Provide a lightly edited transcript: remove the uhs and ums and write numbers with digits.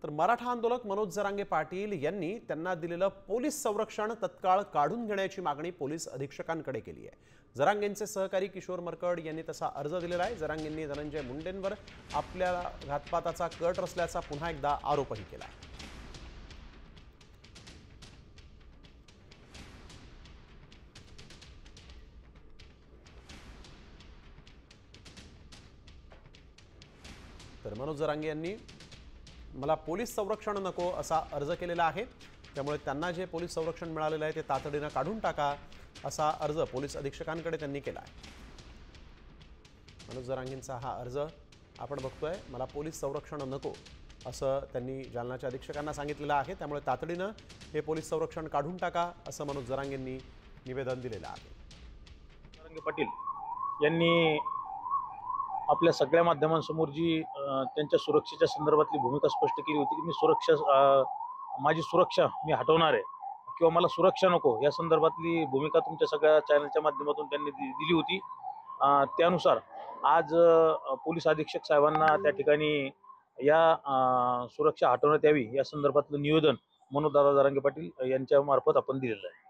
तर मराठा आंदोलक मनोज जरांगे पाटील यांनी त्यांना दिलेलं पोलीस संरक्षण तत्काळ काढून घेण्याची मागणी पोलीस अधीक्षकांकडे केली आहे। जरांगेंचे सहकारी किशोर मरकड यांनी तसा अर्ज दिलेला आहे। जरांगेंनी धनंजय मुंडेंवर आपल्या घातपाताचा कट रचल्याचा पुन्हा एकदा आरोपही केला आहे। तर मनोज जरांगे यांनी मला पोलीस संरक्षण नको असा अर्ज केलेला आहे, त्यामुळे त्यांना जे पोलीस संरक्षण मिळालेलं आहे ते तातडीने काढून टाका असा अर्ज पोलीस अधीक्षकांकडे त्यांनी केला आहे। मनोज जरांगेंचा हा अर्ज आपण बघतोय। मला पोलीस संरक्षण नको असं त्यांनी जालनाच्या अधीक्षकांना सांगितलेलं आहे, त्यामुळे तातडीने हे पोलीस संरक्षण काढून टाका असं मनोज जरांगेंनी निवेदन दिलेलं आहे। जरांगे पाटील यांनी आपल्या सगळ्या माध्यमांसमोर जी त्यांच्या सुरक्षेच्या संदर्भातली भूमिका स्पष्ट केली होती की मी माझी सुरक्षा मी हटवणार आहे किंवा मला सुरक्षा नको या संदर्भातली भूमिका तुमच्या सगळ्या चॅनलच्या माध्यमातून त्यांनी दिली होती। त्यानुसार आज पोलीस अधीक्षक साहेबांना त्या ठिकाणी या सुरक्षा हटवण्यात यावी या संदर्भातलं निवेदन मनोज दादा जरांगे पाटील यांच्या मार्फत आपण दिलेलं आहे।